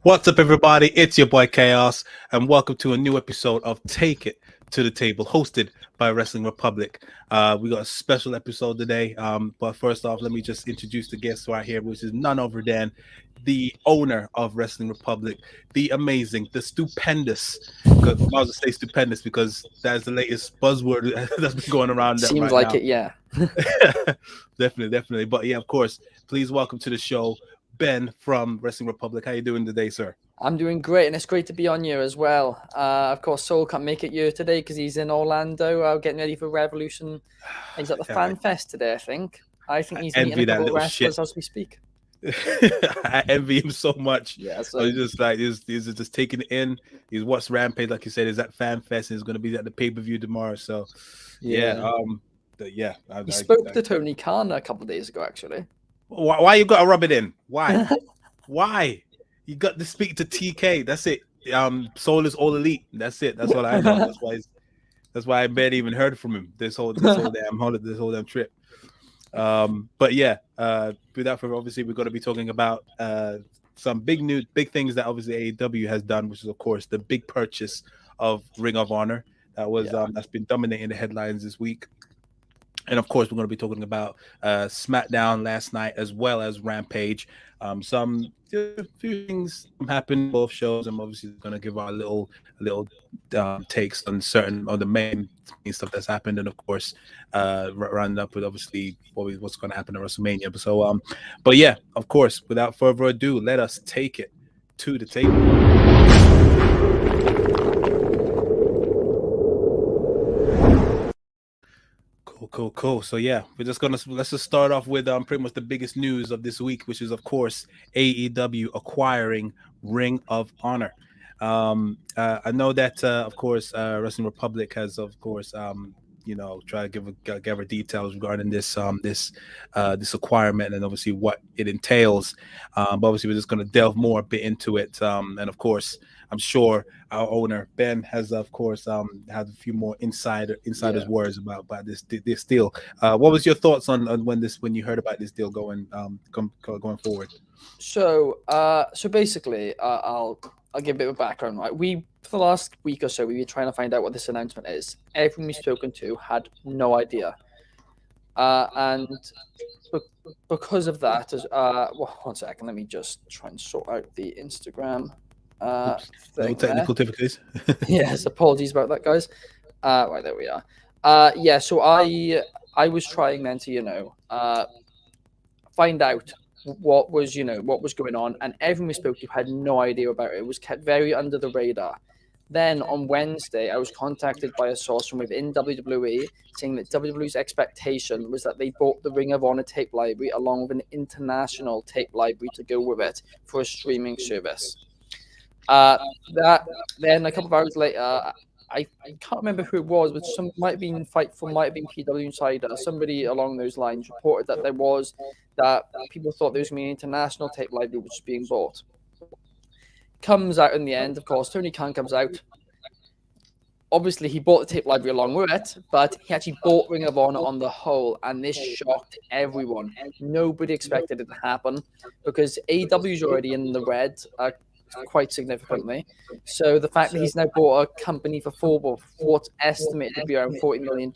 What's up, everybody? It's your boy Chaos, and welcome to a new episode of Take It to the Table, hosted by Wrestling Republic. We got a special episode today, but first off, let me just introduce the guest right here, which is none other than the owner of Wrestling Republic, the amazing, the stupendous. I was to say stupendous because that's the latest buzzword that's been going around. Seems right like now. it, yeah. Definitely. But yeah, of course, please welcome to the show, Ben from Wrestling Republic. How you doing today, sir? I'm doing great, and it's great to be on here as well. Of course, Soul can't make it here today because he's in Orlando getting ready for Revolution. He's at the Fan Fest today, I think. He's meeting a couple of wrestlers as we speak. I envy him so much. Yeah, so he's just like he's just taking it in. He's watched Rampage, like you said, is at Fan Fest, and he's going to be at the pay-per-view tomorrow. So yeah. He spoke to Tony Khan a couple of days ago, actually. Why you got to rub it in? Why? Why? You got to speak to TK. That's it. Soul is all elite. That's it. That's all I know. That's why I barely even heard from him this whole damn trip. But yeah, without further, obviously we're going to be talking about some big things that obviously AEW has done, which is of course the big purchase of Ring of Honor that's been dominating the headlines this week. And of course, we're going to be talking about Smackdown last night as well as Rampage. Some few things happened both shows. I'm obviously going to give our little takes on certain of the main stuff that's happened, and of course, round up with obviously what's going to happen at WrestleMania. So, but yeah, of course, without further ado, let us take it to the table. Cool. So yeah, let's just start off with pretty much the biggest news of this week, which is of course AEW acquiring Ring of Honor. I know that of course Wrestling Republic has of course try to give her details regarding this acquirement and obviously what it entails. But obviously we're just going to delve more a bit into it. And of course, I'm sure our owner Ben has of course had a few more insiders words about this deal. What was your thoughts on when you heard about this deal going forward? So basically, I'll give a bit of a background. Right, for the last week or so, we've been trying to find out what this announcement is. Everyone we've spoken to had no idea, and because of that, one second, let me just try and sort out the Instagram. No technical difficulties. Yes, apologies about that, guys. Right, there we are. Yeah, so I was trying then to find out what was going on, and everyone we spoke to had no idea about it. It was kept very under the radar. Then on Wednesday, I was contacted by a source from within WWE saying that WWE's expectation was that they bought the Ring of Honor tape library along with an international tape library to go with it for a streaming service. Then a couple of hours later, I can't remember who it was, but might have been Fightful, might have been PW Insider, somebody along those lines reported that people thought there was going to be an international tape library which was being bought. Comes out in the end, of course, Tony Khan comes out. Obviously, he bought the tape library along with it, but he actually bought Ring of Honor on the whole, and this shocked everyone. Nobody expected it to happen because AEW is already in the red quite significantly. So the fact that he's now bought a company for what's estimated to be around $40 million,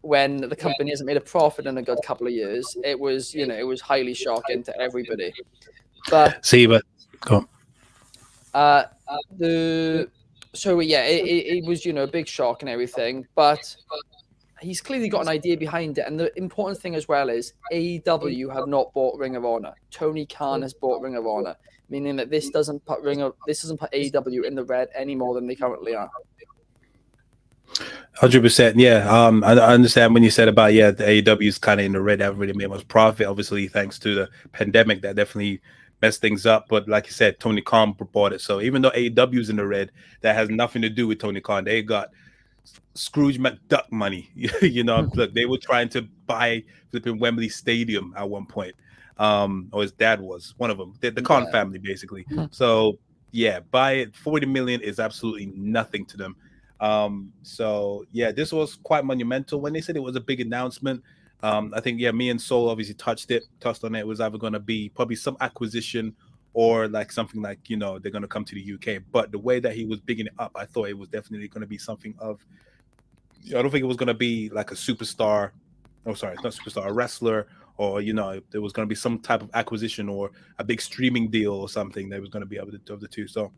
when the company hasn't made a profit in a good couple of years, it was highly shocking to everybody. But go on. It was a big shock and everything, but he's clearly got an idea behind it. And the important thing as well is AEW have not bought Ring of Honor. Tony Khan has bought Ring of Honor, meaning that this doesn't put AEW in the red any more than they currently are. 100%. Yeah. I understand when you said about the AEW is kind of in the red, haven't really made much profit, obviously thanks to the pandemic that definitely messed things up. But like you said, Tony Khan bought it. So even though AEW is in the red, that has nothing to do with Tony Khan. They got Scrooge McDuck money. Look, they were trying to buy flipping Wembley Stadium at one point. Or his dad was one of them. The Khan family, basically. So yeah, buy it. 40 million is absolutely nothing to them. So yeah, this was quite monumental. When they said it was a big announcement, I think me and Soul obviously touched on it. It was either going to be probably some acquisition or like something like, they're going to come to the UK. But the way that he was bigging it up, I thought it was definitely going to be something of, I don't think it was going to be like a superstar. Oh, sorry, it's not superstar, a wrestler, or there was going to be some type of acquisition or a big streaming deal or something that was going to be of the two. So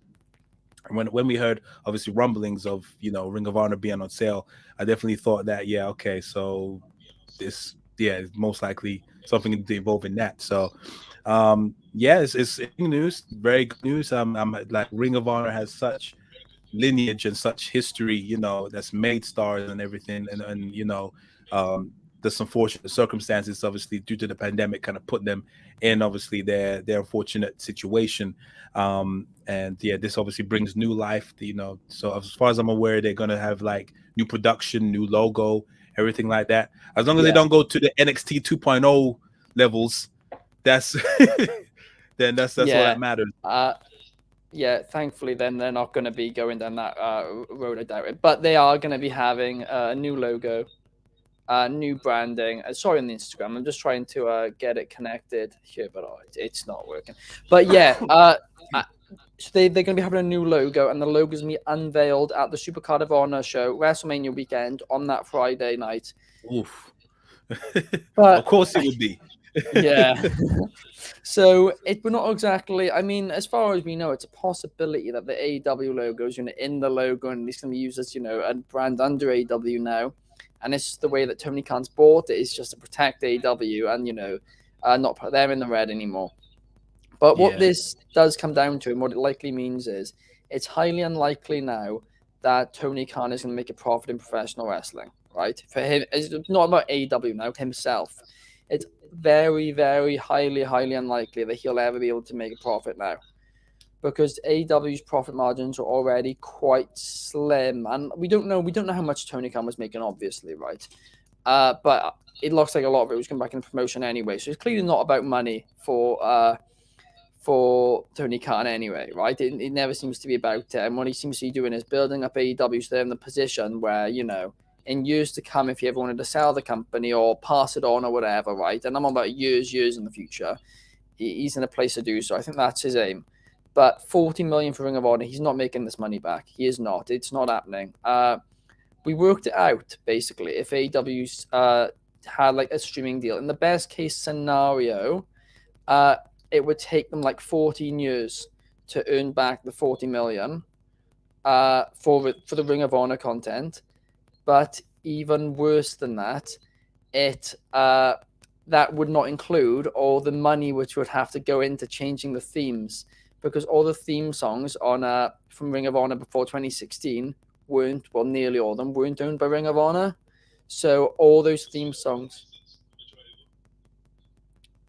when we heard obviously rumblings of Ring of Honor being on sale, I definitely thought that, yeah, okay, so this, yeah, is most likely something to involve in that. So yeah, it's news, very good news. I'm like, Ring of Honor has such lineage and such history, that's made stars and everything, and there's some fortunate circumstances, obviously, due to the pandemic, kind of put them in obviously their unfortunate situation. And yeah, this obviously brings new life, so as far as I'm aware, they're going to have like new production, new logo, everything like that. As long as they don't go to the NXT 2.0 levels, that's then that's all that matters. Yeah, thankfully, then they're not going to be going down that road, I doubt it. But they are going to be having a new logo, new branding. Sorry, on the Instagram, I'm just trying to get it connected here, but it's not working. But yeah, so they're going to be having a new logo, and the logo is going to be unveiled at the Supercard of Honor show, WrestleMania weekend, on that Friday night. Oof. But of course it would be. Yeah. So we're not exactly, I mean, as far as we know, it's a possibility that the AEW logo is in the logo, and it's going to be used as, a brand under AEW now. And it's just the way that Tony Khan's bought it is just to protect AEW and, not put them in the red anymore. But what this does come down to, and what it likely means, is it's highly unlikely now that Tony Khan is going to make a profit in professional wrestling, right? For him, it's not about AEW now, himself. It's very, very highly unlikely that he'll ever be able to make a profit now, because AEW's profit margins are already quite slim, and we don't know how much Tony Khan was making, obviously, right? But it looks like a lot of it was coming back in promotion anyway, so it's clearly not about money for Tony Khan anyway, right? It never seems to be about it, and what he seems to be doing is building up AEW so they're in the position where, in years to come, if he ever wanted to sell the company or pass it on or whatever, right? And I'm about years in the future, he's in a place to do so. I think that's his aim. But 40 million for Ring of Honor, he's not making this money back. He is not. It's not happening. We worked it out, basically. If AEW's had like a streaming deal, in the best case scenario, it would take them like 14 years to earn back the 40 million for the Ring of Honor content. But even worse than that, that would not include all the money which would have to go into changing the themes, because all the theme songs on from Ring of Honor before 2016 weren't, well, nearly all of them weren't owned by Ring of Honor. So all those theme songs.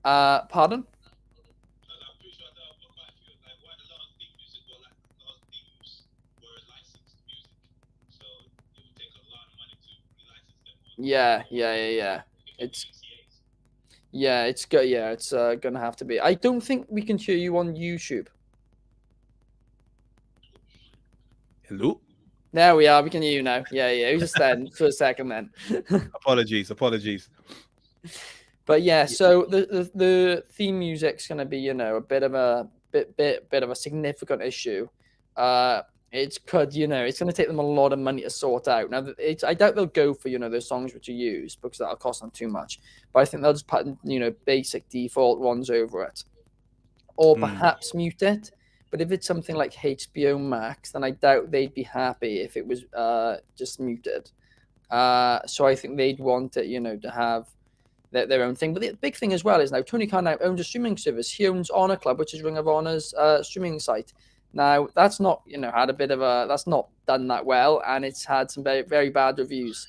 Pardon? Yeah. It's gonna have to be. I don't think we can hear you on YouTube. Hello? There we are. We can hear you now. Yeah. It was just then for a second then. Apologies. But yeah, so the theme music's gonna be, a bit of a significant issue. It's going to take them a lot of money to sort out. Now, I doubt they'll go for, those songs which are used, because that'll cost them too much. But I think they'll just put, basic default ones over it. Or perhaps mute it. But if it's something like HBO Max, then I doubt they'd be happy if it was just muted. So I think they'd want it, to have their own thing. But the big thing as well is now Tony Khan now owns a streaming service. He owns Honor Club, which is Ring of Honor's streaming site. Now, that's not, that's not done that well, and it's had some very, very bad reviews.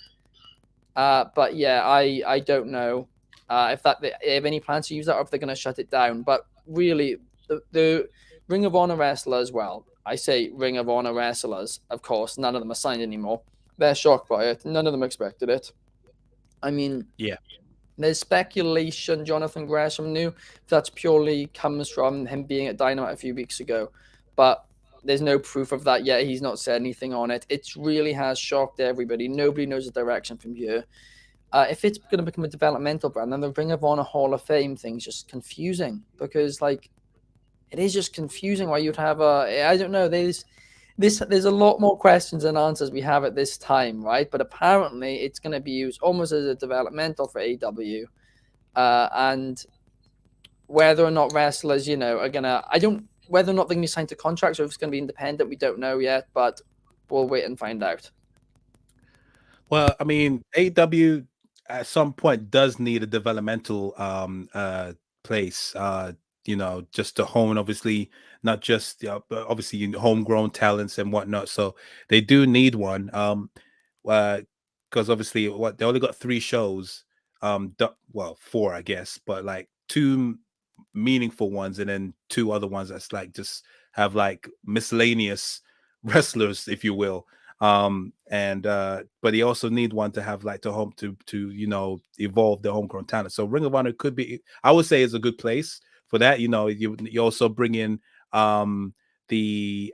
But yeah, I don't know if they have any plans to use that, or if they're going to shut it down. But really, the Ring of Honor wrestlers, well, I say Ring of Honor wrestlers, of course, none of them are signed anymore. They're shocked by it. None of them expected it. I mean, yeah. There's speculation Jonathan Gresham knew. That's purely comes from him being at Dynamite a few weeks ago. But there's no proof of that yet. He's not said anything on it. It really has shocked everybody. Nobody knows the direction from here. If it's going to become a developmental brand, then the Ring of Honor Hall of Fame thing's just confusing, because, like, it is just confusing why you'd have a. I don't know. There's a lot more questions than answers we have at this time, right? But apparently, it's going to be used almost as a developmental for AEW, and whether or not wrestlers, are gonna. I don't whether or not they're gonna be signed to contracts or if it's gonna be independent. We don't know yet, but we'll wait and find out. Well, I mean, AEW at some point does need a developmental place. Just to hone, obviously, not just but obviously homegrown talents and whatnot. So they do need one. Because obviously, they only got 3 shows. Well, 4, I guess, but like 2 meaningful ones, and then 2 other ones that's like just have like miscellaneous wrestlers, if you will. And but you also need one to have like to evolve the homegrown talent. So Ring of Honor could be, I would say, is a good place for that. You also bring in the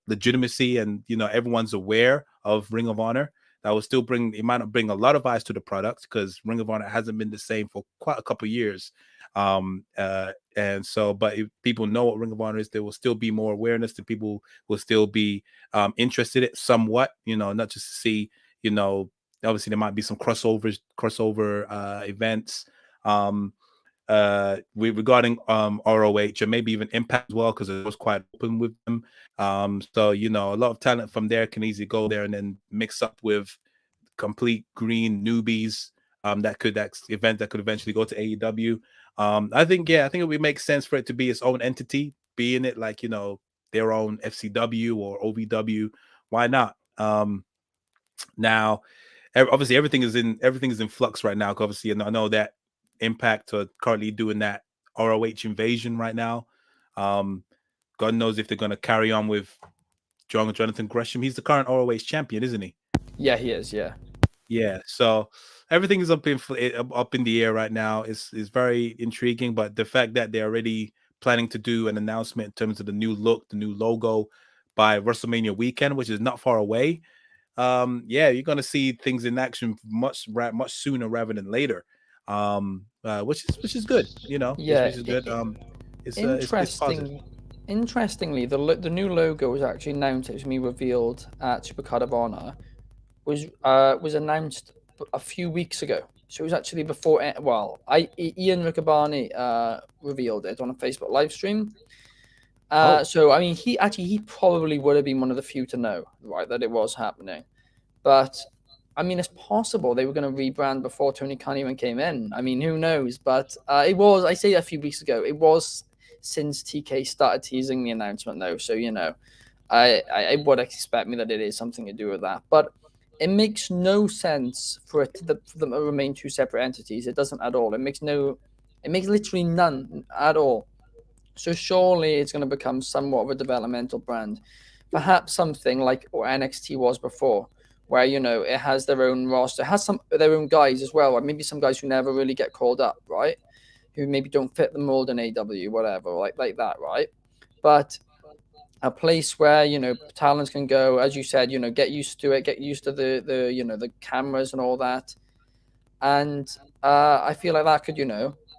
legitimacy, and everyone's aware of Ring of Honor. That will still it might not bring a lot of eyes to the product, because Ring of Honor hasn't been the same for quite a couple of years. And so, but if people know what Ring of Honor is, there will still be more awareness. The people will still be interested in it somewhat, not just to see, obviously there might be some crossover events regarding ROH, and maybe even Impact as well, because it was quite open with them. So a lot of talent from there can easily go there and then mix up with complete green newbies. That could eventually go to AEW. I think it would make sense for it to be its own entity, being it like their own FCW or OVW. Why not? Now, obviously everything is in flux right now. Obviously, and I know that Impact are currently doing that ROH invasion right now. God knows if they're going to carry on with Jonathan Gresham. He's the current ROH champion, isn't he? Yeah, he is. Yeah. Yeah. So everything is up in the air right now. Is very intriguing. But the fact that they're already planning to do an announcement in terms of the new look, the new logo by WrestleMania weekend, which is not far away. You're going to see things in action much sooner rather than later. Which is good. Yeah. Which is good. It's positive. Interestingly, the new logo was actually announced. It was me revealed at Supercard of Honor. Was announced a few weeks ago. So it was actually before. Ian Riccaboni revealed it on a Facebook live stream. So I mean, he probably would have been one of the few to know, right, that it was happening. But I mean, it's possible they were going to rebrand before Tony Khan even came in. I mean, who knows? But it was. I say a few weeks ago. It was since TK started teasing the announcement, though. So I would expect me that it is something to do with that. But it makes no sense for them to remain 2 separate entities. It doesn't at all. It makes literally none at all. So surely it's going to become somewhat of a developmental brand, perhaps something like what NXT was before, where it has their own roster, it has their own guys as well, or maybe some guys who never really get called up, right? Who maybe don't fit the mold in AW, whatever, like that, right? But a place where talents can go, as you said, get used to it, get used to the cameras and all that, and I feel like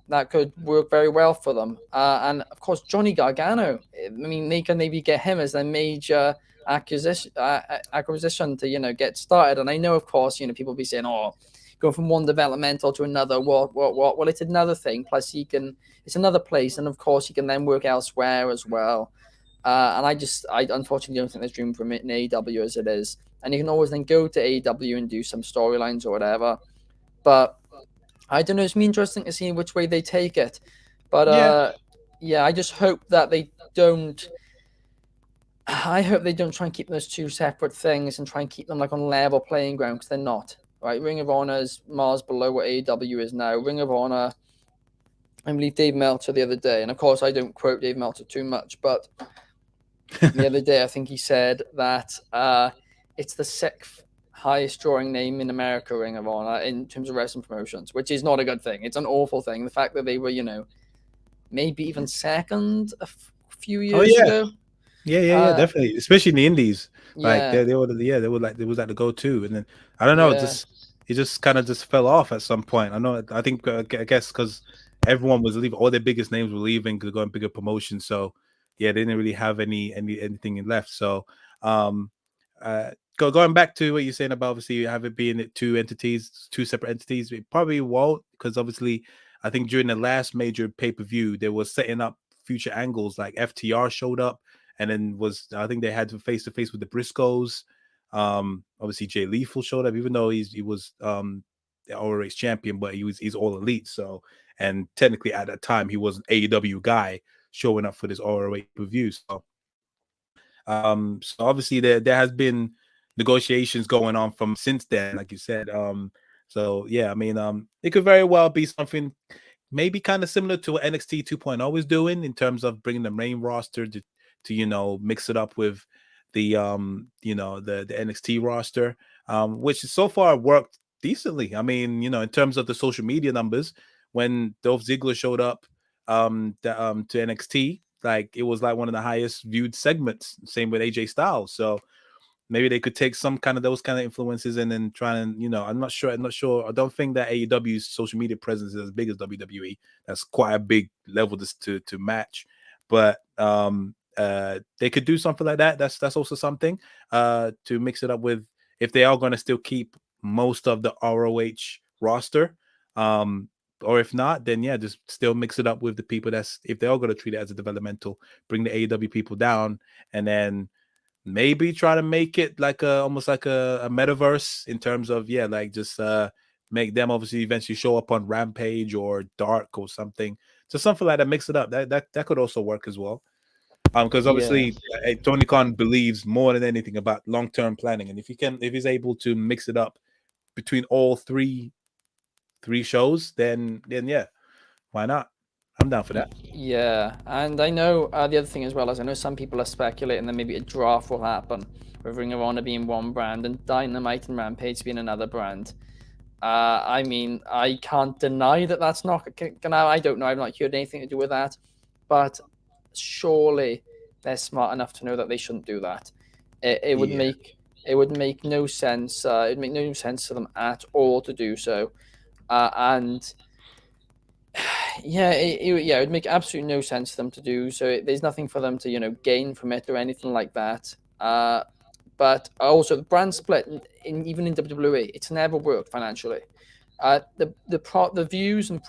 that could work very well for them. And of course, Johnny Gargano. I mean, they can maybe get him as their major acquisition to get started. And I know, of course, people be saying, "Oh, go from one developmental to another." What? Well, it's another thing. Plus, it's another place, and of course, he can then work elsewhere as well. And I unfortunately don't think there's room for him in AEW as it is. And you can always then go to AEW and do some storylines or whatever. But I don't know. It's me interesting to see which way they take it. But I just hope that they don't. I hope they don't try and keep those 2 separate things and try and keep them like on level playing ground, because they're not. Right? Ring of Honor is miles below what AEW is now. Ring of Honor. I believe Dave Meltzer the other day, and of course I don't quote Dave Meltzer too much, but the other day I think he said that it's the 6th highest drawing name in America, Ring of Honor, in terms of wrestling promotions, which is not a good thing. It's an awful thing. The fact that they were, maybe even second a few years ago. Yeah, definitely. Especially in the indies. Like they were like, it was like the go-to. And then I don't know, it just kind of just fell off at some point. I guess because everyone was leaving. All their biggest names were leaving to go on bigger promotions. So yeah, they didn't really have anything left. So uh going back to what you're saying about obviously have it being two entities, two separate entities, it probably won't, because obviously I think during the last major pay-per-view they were setting up future angles, like FTR showed up and then was, I think they had to face with the Briscoes. Obviously Jay Lethal showed up, even though he was the ROH champion, but he's all elite. So, and technically at that time he was an AEW guy showing up for this ROH review. So obviously there has been negotiations going on from since then, like you said. So yeah, I mean, it could very well be something maybe kind of similar to what NXT 2.0 is doing in terms of bringing the main roster to mix it up with the the NXT roster, which so far worked decently. I mean, in terms of the social media numbers, when Dolph Ziggler showed up to NXT, like it was like one of the highest viewed segments. Same with AJ Styles. So maybe they could take some kind of those kind of influences and then try and, I'm not sure. I don't think that AEW's social media presence is as big as WWE. That's quite a big level to match. But they could do something like that. That's also something to mix it up with, if they are going to still keep most of the ROH roster. Or if not, then yeah, just still mix it up with the people if they are going to treat it as a developmental, bring the AEW people down, and then maybe try to make it like almost like a metaverse in terms of like just make them obviously eventually show up on Rampage or Dark or something. So something like that, mix it up. That could also work as well. Because obviously Tony Khan believes more than anything about long-term planning, and if he's able to mix it up between all three shows, then yeah, why not? I'm down for that. Yeah, and I know the other thing as well is I know some people are speculating that maybe a draft will happen with Ring of Honor being one brand and Dynamite and Rampage being another brand. I mean, I can't deny that that's not gonna. I don't know. I've not heard anything to do with that, but surely they're smart enough to know that they shouldn't do that. It would make no sense. It'd make no sense to them at all to do so, and it would make absolutely no sense for them to do so. There's nothing for them to gain from it or anything like that. But also the brand split even in WWE, it's never worked financially. The views and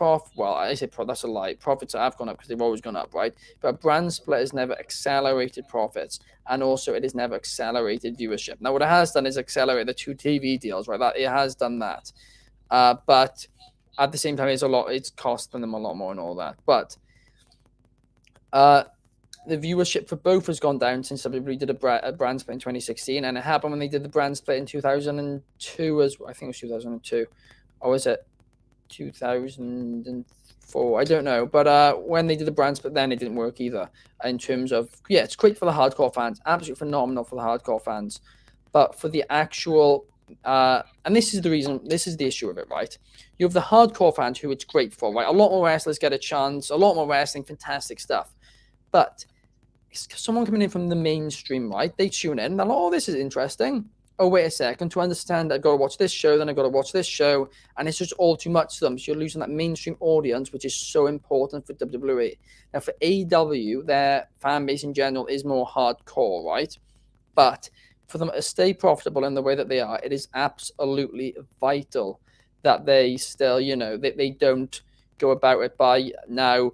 that's a lie. Profits have gone up because they've always gone up, right? But brand split has never accelerated profits, and also it has never accelerated viewership. Now, what it has done is accelerate the 2 TV deals, right? That it has done that, but at the same time, it's costing them a lot more and all that. But the viewership for both has gone down since WWE did a brand split in 2016, and it happened when they did the brand split in 2002 I think it was 2002, or was it 2004? I don't know. But when they did the brand split, then it didn't work either. In terms of it's great for the hardcore fans, absolutely phenomenal for the hardcore fans, but for the actual and this is the issue of it, right? You have the hardcore fans who it's great for, right? A lot more wrestlers get a chance, a lot more wrestling, fantastic stuff. But someone coming in from the mainstream, right? They tune in, they're like, oh, this is interesting. Oh, wait a second. To understand, I've got to watch this show, then I've got to watch this show. And it's just all too much to them. So you're losing that mainstream audience, which is so important for WWE. Now, for AEW, their fan base in general is more hardcore, right? But for them to stay profitable in the way that they are, it is absolutely vital that they still, they don't go about it by now,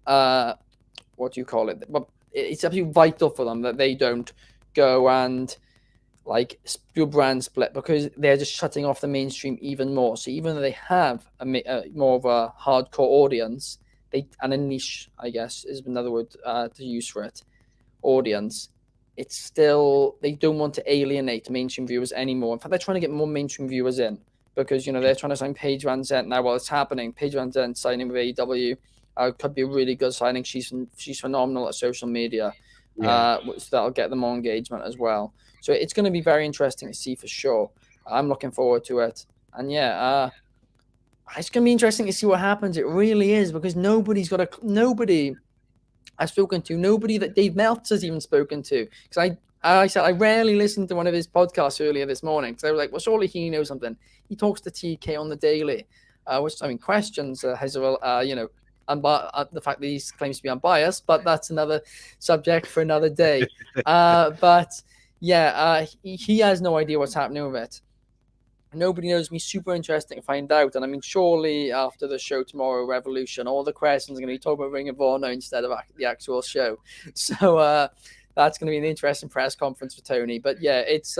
what do you call it? But it's absolutely vital for them that they don't go and do a brand split, because they're just shutting off the mainstream even more. So even though they have more of a hardcore audience, and a niche, I guess, is another word to use for it, audience, it's still, they don't want to alienate mainstream viewers anymore. In fact, they're trying to get more mainstream viewers in, because they're trying to sign Paige Van Zandt now. Well, it's happening. Paige Van Zandt signing with AEW could be a really good signing. She's phenomenal at social media, so that'll get them more engagement as well. So it's going to be very interesting to see for sure. I'm looking forward to it, and it's going to be interesting to see what happens. It really is, because nobody I've spoken to, nobody that Dave Meltzer's even spoken to. Because I said I rarely listened to one of his podcasts earlier this morning, because I was like, well, surely he knows something. He talks to TK on the daily. which I mean questions his the fact that he claims to be unbiased, but that's another subject for another day. But yeah, he has no idea what's happening with it. Nobody knows. Me super interesting to find out. And I mean, surely after the show tomorrow, Revolution, all the questions are going to be talking about Ring of Honor instead of the actual show. So that's going to be an interesting press conference for Tony. But yeah, it's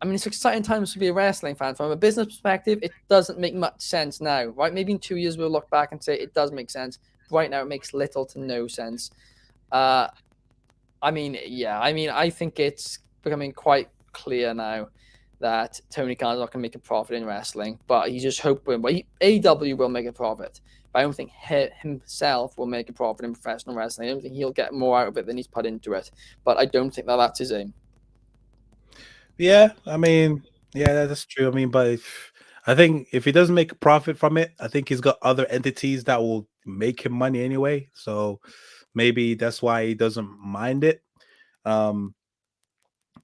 it's exciting times to be a wrestling fan. From a business perspective, it doesn't make much sense now, right? Maybe in 2 years we'll look back and say it does make sense. Right now, it makes little to no sense. I think it's becoming quite clear now that Tony Khan's not going to make a profit in wrestling, but he's just hoping. But AEW will make a profit, but I don't think himself will make a profit in professional wrestling. I don't think he'll get more out of it than he's put into it. But I don't think that's his aim. Yeah, I mean, yeah, that's true. I mean, but I think if he doesn't make a profit from it, I think he's got other entities that will make him money anyway. So maybe that's why he doesn't mind it.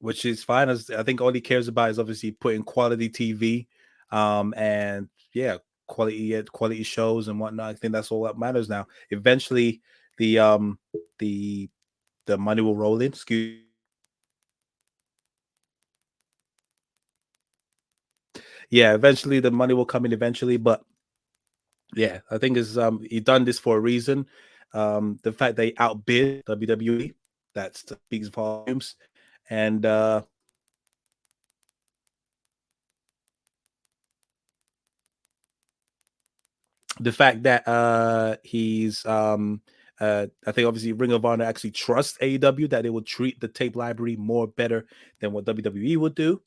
Which is fine. As I think all he cares about is obviously putting quality TV, and yeah, quality shows and whatnot. I think that's all that matters now. Eventually, the money will roll in. Yeah, eventually the money will come in eventually, but yeah, I think is he done this for a reason. The fact they outbid WWE, that speaks volumes. And the fact that he's I think obviously Ring of Honor actually trusts AEW that they will treat the tape library more better than what WWE would do.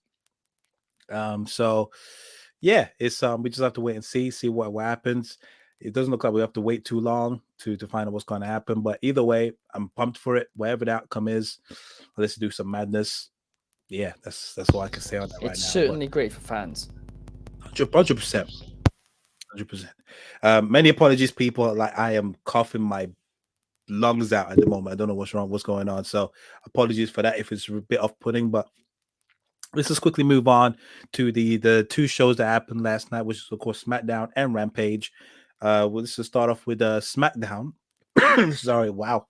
So yeah, it's we just have to wait and see what happens. It doesn't look like we have to wait too long to find out what's going to happen. But either way, I'm pumped for it. Whatever the outcome is, let's do some madness. Yeah, that's all I can say on that right now. It's certainly great for fans. 100%. 100%. Many apologies, people. Like I am coughing my lungs out at the moment. I don't know what's wrong, what's going on. So apologies for that if it's a bit off-putting, but let's just quickly move on to the two shows that happened last night, which is of course SmackDown and Rampage. Let's just start off with SmackDown. Sorry, wow.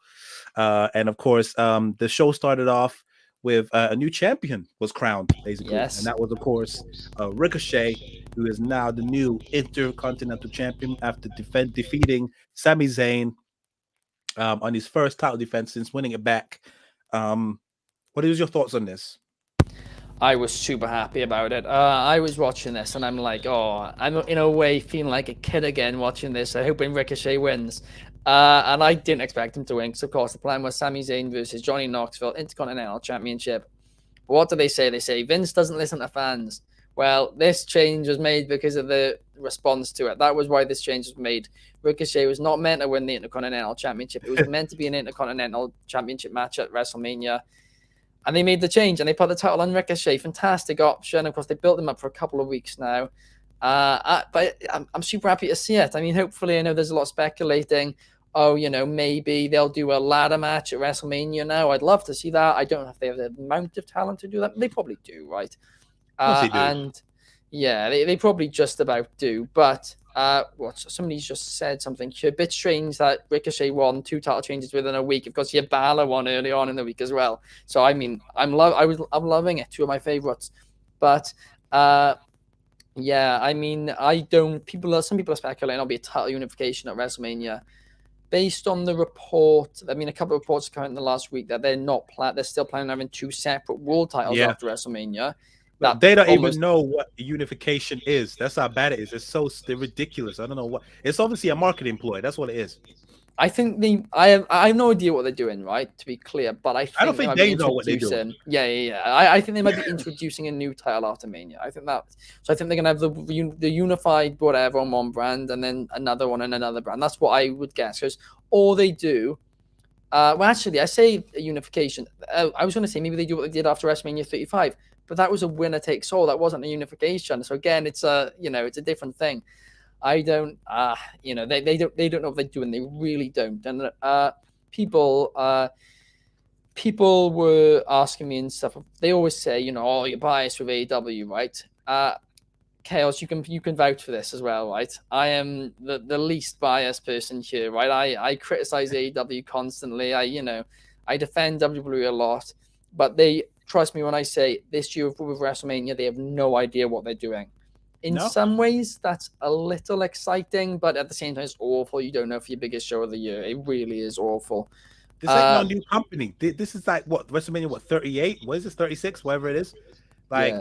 And of course, the show started off with a new champion was crowned, basically. Yes. And that was, of course, Ricochet, who is now the new Intercontinental Champion after defeating Sami Zayn on his first title defense since winning it back. What is your thoughts on this? I was super happy about it. I was watching this and I'm like, oh, I'm in a way feeling like a kid again watching this. I hope Ricochet wins. And I didn't expect him to win because, of course, the plan was Sami Zayn versus Johnny Knoxville Intercontinental Championship. But what do they say? They say Vince doesn't listen to fans. Well, this change was made because of the response to it. That was why this change was made. Ricochet was not meant to win the Intercontinental Championship. It was meant to be an Intercontinental Championship match at WrestleMania. And they made the change and they put the title on Ricochet. Fantastic option. Of course, they built him up for a couple of weeks now. But I'm super happy to see it. I mean, hopefully, I know there's a lot of speculating. Oh, maybe they'll do a ladder match at WrestleMania now. I'd love to see that. I don't know if they have the amount of talent to do that. They probably do, right? They do. And yeah, they probably just about do. But somebody's just said something here. A bit strange that Ricochet won 2 title changes within a week. Of course, yeah, Balor won early on in the week as well. So I mean, I'm loving it. 2 of my favorites. But yeah, I mean, some people are speculating it'll be a title unification at WrestleMania. Based on the report, I mean, a couple of reports come out in the last week that they're still planning on having 2 separate world titles after WrestleMania. They don't even know what unification is. That's how bad it is. It's so ridiculous. I don't know what. It's obviously a marketing ploy. That's what it is. I think I have no idea what they're doing, right? To be clear, but I don't think they know what they're doing. Yeah. I think they might be introducing a new title after Mania. I think they're gonna have the unified whatever on one brand and then another one on another brand. That's what I would guess because all they do. Well, actually, I say a unification. I was going to say maybe they do what they did after WrestleMania 35, but that was a winner takes all. That wasn't a unification. So again, it's a different thing. I don't, they don't know what they're doing. They really don't. And people were asking me and stuff. They always say, oh, you're biased with AEW, right? Chaos, you can vouch for this as well, right? I am the least biased person here, right? I criticize AEW constantly. I defend WWE a lot, but they trust me when I say this year with WrestleMania, they have no idea what they're doing. In some ways, that's a little exciting, but at the same time, it's awful. You don't know if your biggest show of the year. It really is awful. This ain't no new company. This is like what WrestleMania, what 38? What is this, 36? Whatever it is. Like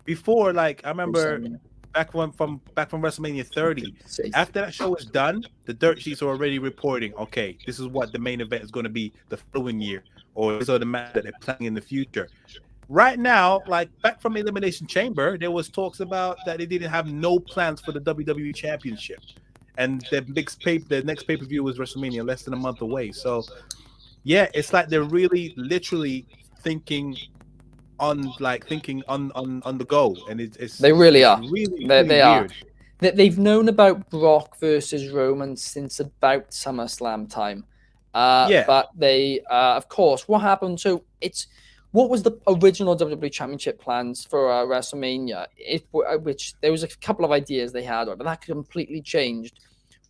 before, like I remember back from WrestleMania 30. After that show was done, the dirt sheets are already reporting. Okay, this is what the main event is going to be the following year, or these are the matches that they're planning in the future. Right now, like back from Elimination Chamber, there was talks about that they didn't have no plans for the WWE Championship, and the next pay-per-view was WrestleMania, less than a month away. So, yeah, it's like they're really, literally thinking on the go, and they really are. Really, they weird. They've known about Brock versus Roman since about SummerSlam time. But they, of course, what happened? So what was the original WWE Championship plans for WrestleMania? Which there was a couple of ideas they had, but that completely changed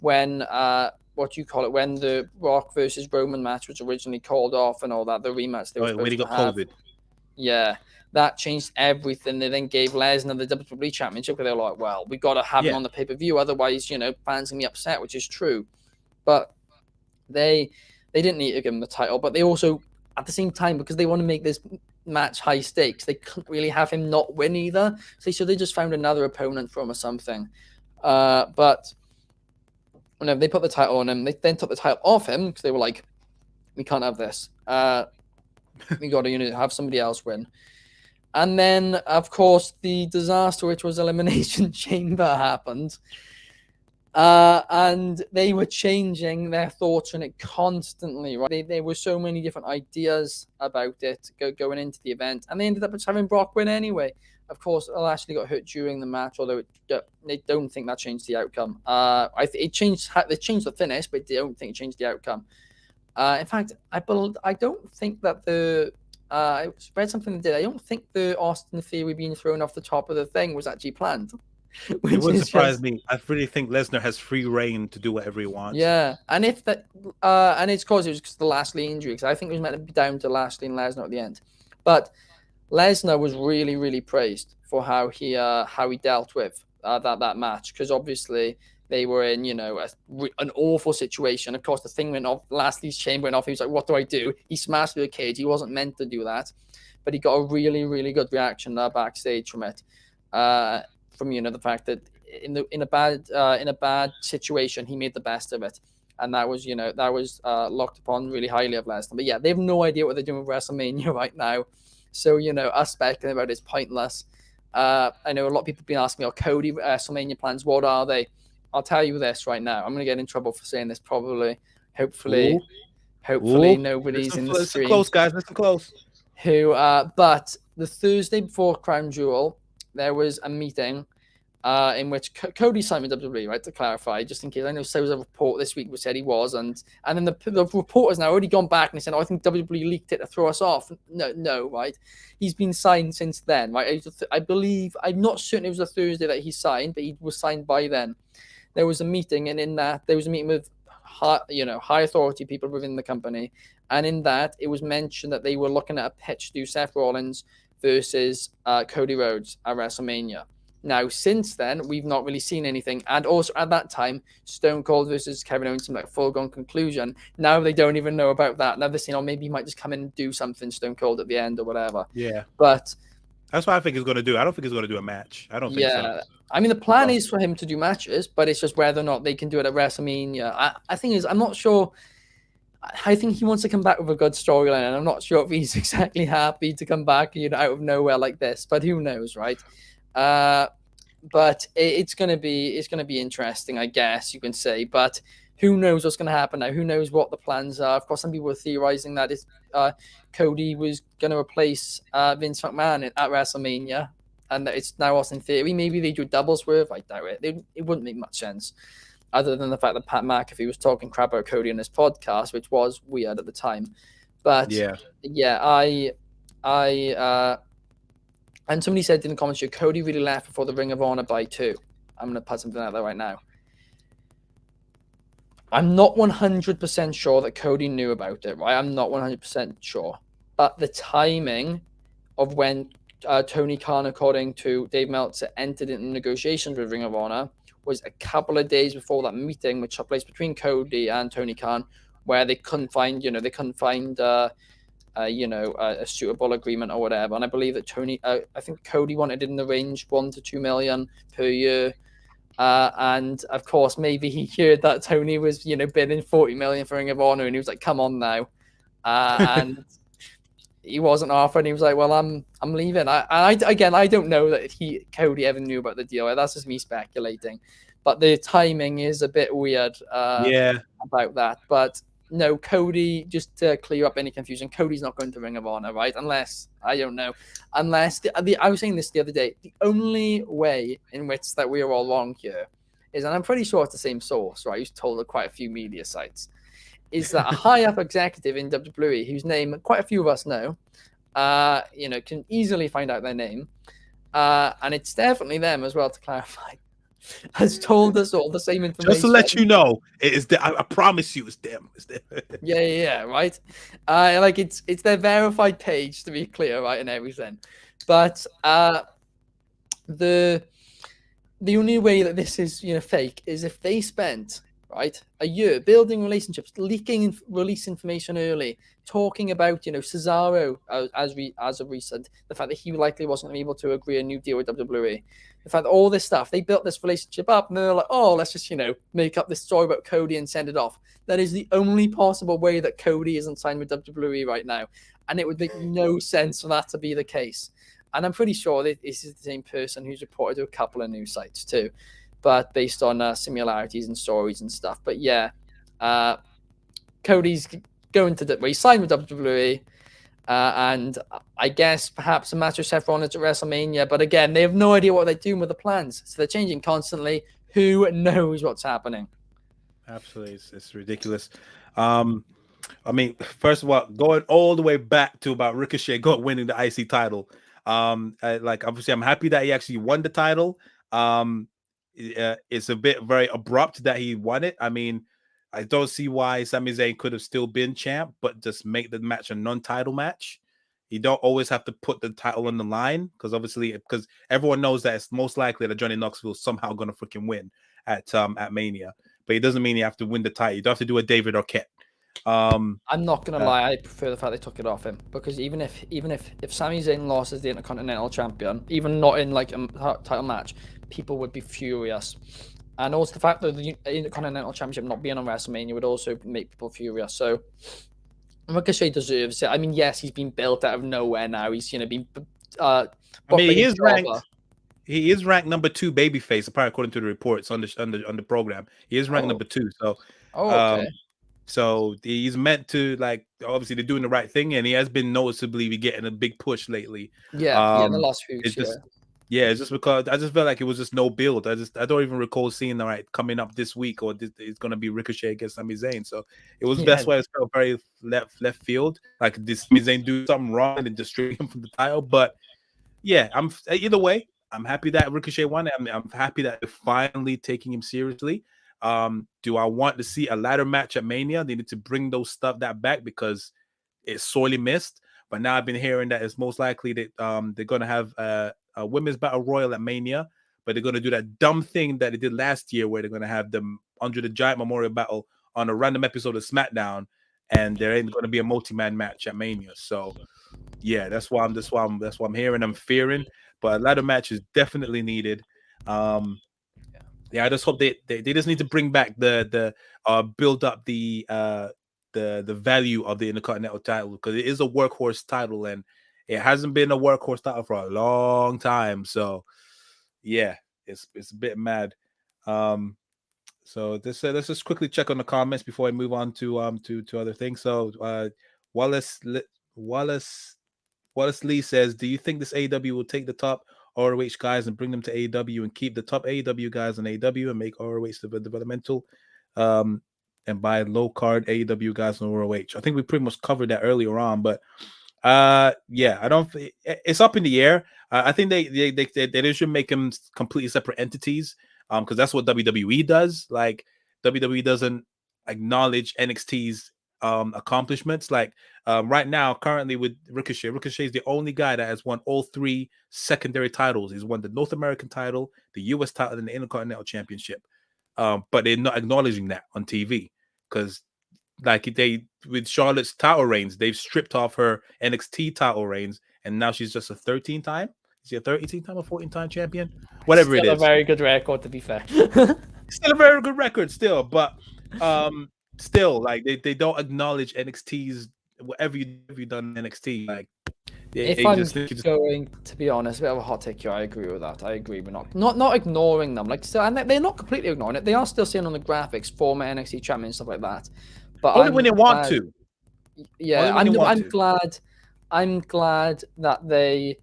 when when the Brock versus Roman match was originally called off and all that, the rematch they were supposed to have. COVID. Yeah, that changed everything. They then gave Lesnar the WWE Championship because they were like, well, we got to have him on the pay-per-view, otherwise, fans can be upset, which is true. But they didn't need to give him the title, but they also, at the same time, because they want to make this match high stakes, they couldn't really have him not win either. So they just found another opponent for him or something. But they put the title on him. They then took the title off him because they were like, we can't have this. We got to have somebody else win. And then, of course, the disaster, which was Elimination Chamber, happened. And they were changing their thoughts on it constantly, right? There were so many different ideas about it going into the event, and they ended up just having Brock win anyway. Of course, Lashley got hurt during the match, although they don't think that changed the outcome. They changed the finish, but they don't think it changed the outcome. In fact, I don't think that I read something that did. I don't think the Austin Theory being thrown off the top of the thing was actually planned. It wouldn't surprise me. I really think Lesnar has free reign to do whatever he wants. Yeah, and if that, and it's because it was the Lashley injury. Because I think it was meant to be down to Lashley and Lesnar at the end. But Lesnar was really, really praised for how he dealt with that match, because obviously they were in an awful situation. Of course, the thing went off. Lashley's chain went off. He was like, "What do I do?" He smashed through the cage. He wasn't meant to do that, but he got a really, really good reaction backstage from it. From the fact that in a bad situation, he made the best of it, and that was looked upon really highly of Lesnar. But yeah, they have no idea what they're doing with WrestleMania right now, so us speculating about it is pointless. I know a lot of people have been asking me, Cody WrestleMania plans, what are they? I'll tell you this right now. I'm going to get in trouble for saying this probably. Hopefully nobody's in the stream. Listen close, guys. Listen close. But the Thursday before Crown Jewel, there was a meeting in which Cody signed with WWE, right, to clarify, just in case. I know there was a report this week which said he was, and then the report has now already gone back and he said, I think WWE leaked it to throw us off. No, right? He's been signed since then, right? I believe, I'm not certain it was a Thursday that he signed, but he was signed by then. There was a meeting, and in that, there was a meeting with high authority people within the company, and in that, it was mentioned that they were looking at a pitch to do Seth Rollins versus Cody Rhodes at WrestleMania. Now, since then, we've not really seen anything. And also at that time, Stone Cold versus Kevin Owens seemed like a foregone conclusion. Now they don't even know about that. Now they're saying, maybe he might just come in and do something Stone Cold at the end or whatever. Yeah. But that's what I think he's going to do. I don't think he's going to do a match. I don't think so. I mean, the plan is for him to do matches, but it's just whether or not they can do it at WrestleMania. I think I'm not sure. I think he wants to come back with a good storyline, and I'm not sure if he's exactly happy to come back, out of nowhere like this. But who knows, right? But it's gonna be interesting, I guess you can say. But who knows what's gonna happen now? Who knows what the plans are? Of course, some people were theorizing that Cody was gonna replace Vince McMahon at WrestleMania, and that it's now Austin Theory. Maybe they do doubles with. I doubt it. It wouldn't make much sense, other than the fact that Pat McAfee was talking crap about Cody on his podcast, which was weird at the time. But And somebody said in the comments here, Cody really left before the Ring of Honor by 2. I'm going to put something out there right now. I'm not 100% sure that Cody knew about it, right? I'm not 100% sure. But the timing of when Tony Khan, according to Dave Meltzer, entered into negotiations with Ring of Honor was a couple of days before that meeting, which took place between Cody and Tony Khan, where they couldn't find, a suitable agreement or whatever. And I believe that I think Cody wanted in the range 1 to 2 million per year. And of course, maybe he heard that Tony was, bidding 40 million for Ring of Honor, and he was like, "Come on now," and he wasn't offered. He was like, "Well, I'm leaving." I don't know that Cody ever knew about the deal. That's just me speculating, but the timing is a bit weird. About that, but no, Cody. Just to clear up any confusion, Cody's not going to Ring of Honor, right? Unless I was saying this the other day. The only way in which that we are all wrong here is, and I'm pretty sure it's the same source, right? Who's told quite a few media sites, is that a high up executive in WWE, whose name quite a few of us know, can easily find out their name, and it's definitely them as well. To clarify, has told us all the same information. Just to let you know, it is I promise you, it's them. It's them. Yeah, right. It's their verified page, to be clear, right, and everything. But the only way that this is fake is if they spent a year building relationships, release information early, talking about Cesaro as of recent, the fact that he likely wasn't able to agree a new deal with WWE, the fact that all this stuff, they built this relationship up, and they're like, oh, let's just make up this story about Cody and send it off. That is the only possible way that Cody isn't signed with WWE right now, and it would make no sense for that to be the case. And I'm pretty sure that this is the same person who's reported to a couple of news sites too, but based on similarities and stories and stuff. But yeah, Cody's going to he signed with WWE, and I guess perhaps a match with Seth Rollins at WrestleMania. But again, they have no idea what they're doing with the plans, so they're changing constantly. Who knows what's happening? Absolutely, it's ridiculous. I mean, first of all, going all the way back to about Ricochet winning the IC title. Obviously, I'm happy that he actually won the title. It's a bit very abrupt that he won it. I mean, I don't see why Sami Zayn could have still been champ, but just make the match a non-title match. You don't always have to put the title on the line, because everyone knows that it's most likely that Johnny Knoxville is somehow going to freaking win at Mania. But it doesn't mean you have to win the title. You don't have to do a David Arquette. I'm not gonna lie, I prefer the fact they took it off him, because even if Sami Zayn lost as the Intercontinental Champion, even not in like a title match, people would be furious. And also the fact that the Intercontinental Championship not being on WrestleMania would also make people furious. So Ricochet deserves it. I mean, yes, he's been built out of nowhere now. He's been he is ranked number 2 babyface, apparently, according to the reports on the program. He is ranked number 2. So okay. So he's meant to, obviously they're doing the right thing, and he has been noticeably getting a big push lately. Yeah, in the last few weeks. It's just because I just felt like it was just no build. I don't even recall seeing coming up this week, or it's gonna be Ricochet against Sami Zayn. So it was that's why it felt very left field. Like, did Sami Zayn do something wrong and destroy him from the title? But yeah, either way, I'm happy that Ricochet won it. I'm happy that they're finally taking him seriously. Do I want to see a ladder match at Mania? They need to bring that back, because it's sorely missed. But now I've been hearing that it's most likely that they're going to have a women's battle royal at Mania, but they're going to do that dumb thing that they did last year, where they're going to have them under the Giant Memorial Battle on a random episode of Smackdown, and there ain't going to be a multi-man match at Mania. So yeah, that's why I'm hearing. I'm fearing, but a ladder match is definitely needed. Yeah, I just hope they just need to bring back the build up the value of the Intercontinental title, because it is a workhorse title, and it hasn't been a workhorse title for a long time. So yeah, it's a bit mad. So let's just quickly check on the comments before I move on to other things. So Wallace Lee says, do you think this AEW will take the top ROH guys and bring them to AEW, and keep the top AEW guys in AEW and make ROH developmental, and buy low card AEW guys on ROH? I think we pretty much covered that earlier on, but Yeah, I don't. It's up in the air. I think they should make them completely separate entities. Because that's what WWE does. Like WWE doesn't acknowledge NXT's accomplishments. Like right now, currently with Ricochet, Ricochet is the only guy that has won all 3 secondary titles. He's won the North American title, the US title, and the Intercontinental Championship. But they're not acknowledging that on TV because like they with Charlotte's title reigns, they've stripped off her NXT title reigns, and now she's just a 13 time. Is she a 13 time or 14 time champion? Whatever Still it is. a very good record, to be fair. Still a very good record, still, but still like they don't acknowledge NXT's whatever you've done in NXT. Like If I'm going to be honest, a bit of a hot take here, I agree with that. I agree. We're not ignoring them. Like still, and they're not completely ignoring it. They are still seeing on the graphics former NXT champion and stuff like that. But only when they want to. Yeah, I'm glad that they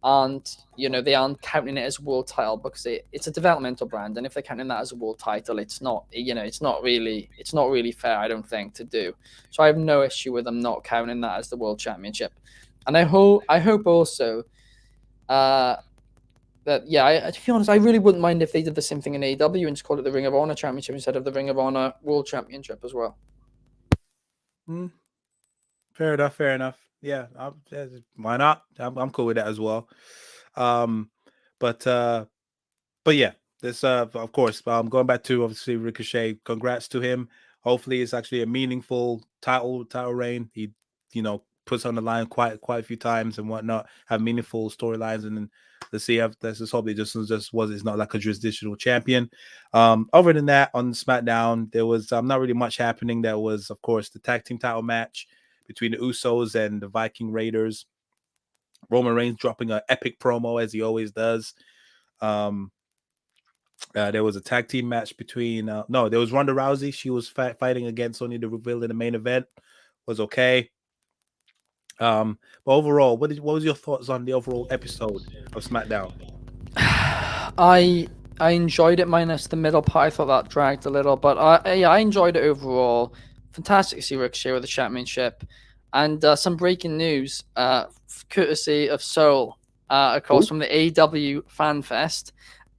aren't, they aren't counting it as a world title because it's a developmental brand, and if they're counting that as a world title, it's not, it's not really fair, I don't think, to do. So I have no issue with them not counting that as the world championship, and I hope also that to be honest, I really wouldn't mind if they did the same thing in AEW and just called it the Ring of Honor Championship instead of the Ring of Honor World Championship as well. Fair enough. Yeah, why not? I'm cool with that as well. But yeah, this of course, going back to obviously Ricochet. Congrats to him. Hopefully, it's actually a meaningful title reign. He, puts on the line quite a few times and whatnot. Have meaningful storylines, and then let's see. Let's just hope it just was. It's not like a traditional champion. Other than that, on SmackDown, there was not really much happening. There was, of course, the tag team title match between the Usos and the Viking Raiders. Roman Reigns dropping an epic promo as he always does. There was a tag team match between there was Ronda Rousey. She was fighting against Sonya Deville in the main event. Was okay. But overall, what was your thoughts on the overall episode of SmackDown? I enjoyed it minus the middle part. I thought that dragged a little, but I enjoyed it overall. Fantastic to see Ricochet with the championship, and some breaking news, courtesy of Soul, of course, from the AEW Fan Fest.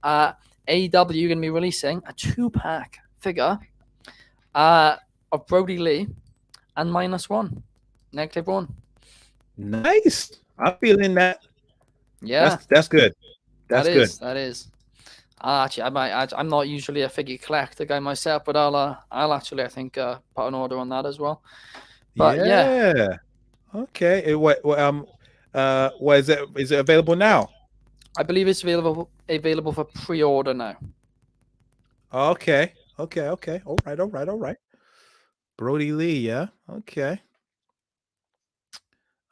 AEW going to be releasing a 2-pack figure of Brody Lee and -1, -1. Nice. I'm feeling that. Yeah, that's good. That's good. That is. Actually, I'm not usually a figure collector guy myself, but I'll actually, I think, put an order on that as well. But yeah. Okay. What is it? Is it available now? I believe it's available for pre-order now. Okay. All right. Brody Lee, yeah. Okay.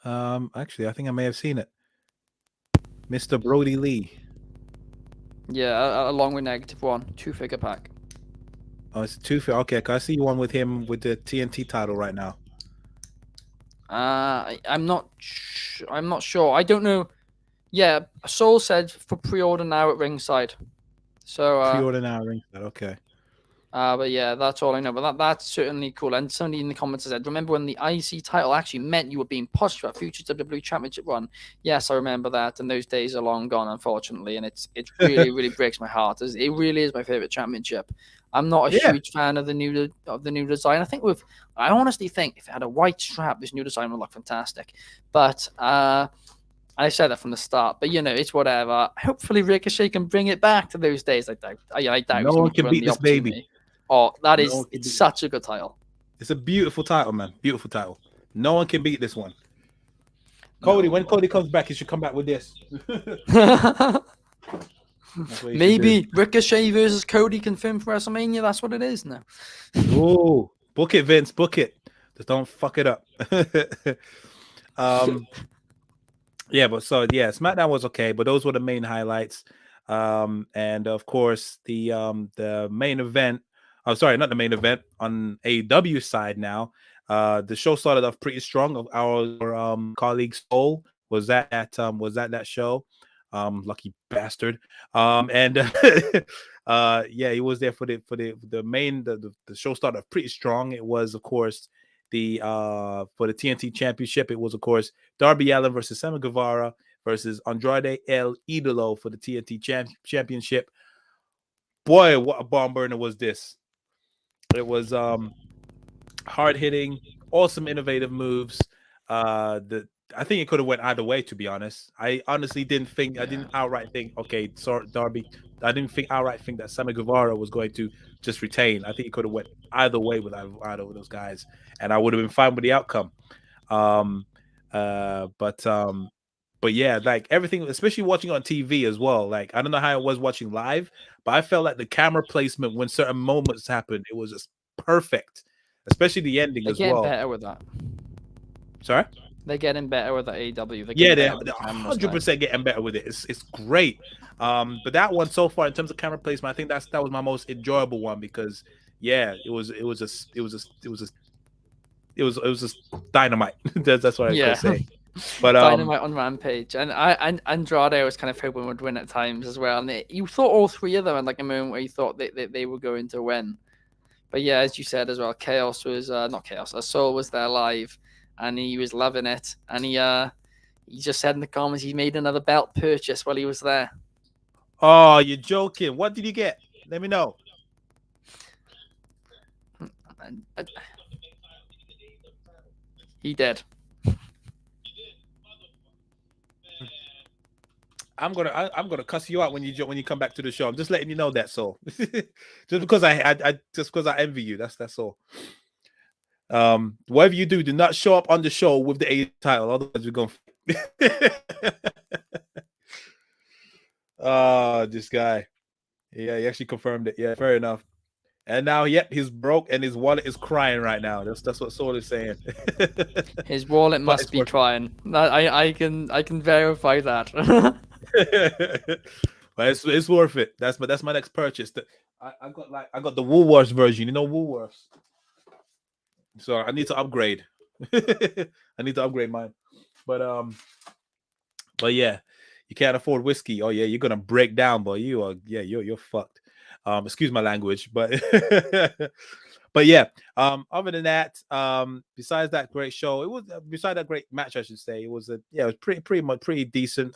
Actually, I think I may have seen it. Mr. Brody Lee. Yeah, along with -1, 2-figure pack. Oh, it's a 2-figure. Okay, I see one with him with the TNT title right now. I'm not sure. I don't know. Yeah, Soul said for pre-order now at ringside. So pre-order now at ringside. Okay. But yeah, that's all I know. But that's certainly cool. And somebody in the comments said, remember when the IC title actually meant you were being pushed for a future WWE Championship run? Yes, I remember that. And those days are long gone, unfortunately. And it really, really breaks my heart. It really is my favorite championship. I'm not a huge fan of the new design. I honestly think if it had a white strap, this new design would look fantastic. But I said that from the start, but it's whatever. Hopefully Ricochet can bring it back to those days. I doubt no one can beat this baby. Oh, it's such a good title. It's a beautiful title, man. Beautiful title. No one can beat this one. Cody, when Cody comes back, he should come back with this. Maybe Ricochet versus Cody confirmed for WrestleMania. That's what it is now. Oh, book it, Vince. Book it. Just don't fuck it up. Yeah, SmackDown was okay, but those were the main highlights. And of course, the main event. Oh, sorry, not the main event on AEW side now. The show started off pretty strong. Our colleague Soul was that show. Lucky bastard. And he was there for the main. The show started off pretty strong. It was, of course, the TNT Championship. It was, of course, Darby Allin versus Sammy Guevara versus Andrade El Idolo for the TNT Championship. Boy, what a bomb burner was this! It was hard hitting, awesome, innovative moves. I think it could have went either way, to be honest. I honestly didn't think, I didn't outright think, okay, sorry, Darby. I didn't outright think that Sammy Guevara was going to just retain. I think it could have went either way with either of those guys, and I would have been fine with the outcome. But yeah, like everything, especially watching on TV as well. Like, I don't know how it was watching live, but I felt like the camera placement when certain moments happened, it was just perfect, especially the ending as well. They're getting better with that. Sorry? They're getting better with the AEW. Yeah, they're 100% getting better with it. It's great. But that one so far in terms of camera placement, I think that was my most enjoyable one because it was just dynamite. That's what I could say. But dynamite on Rampage, and Andrade I was kind of hoping would win at times as well. And you thought all three of them had like a moment where you thought they were going to win. But yeah, as you said as well, Chaos was not Chaos. Soul was there live. And he was loving it. And he just said in the comments he made another belt purchase while he was there. Oh, you're joking. What did you get? Let me know. He did. I'm gonna cuss you out when you come back to the show. I'm just letting you know that, so just because I envy you. That's all. Whatever you do not show up on the show with the A title, otherwise we're going. This guy. Yeah, he actually confirmed it. Yeah, fair enough. And now, he's broke and his wallet is crying right now. That's what Soul is saying. His wallet must be crying. I can verify that. But it's worth it. That's my next purchase. I got the Woolworths version. You know Woolworths. So I need to upgrade. I need to upgrade mine. But yeah, you can't afford whiskey. Oh yeah, you're gonna break down, boy. You're fucked. Excuse my language, but but yeah. Other than that, besides that great show, besides that great match, I should say, it was pretty decent,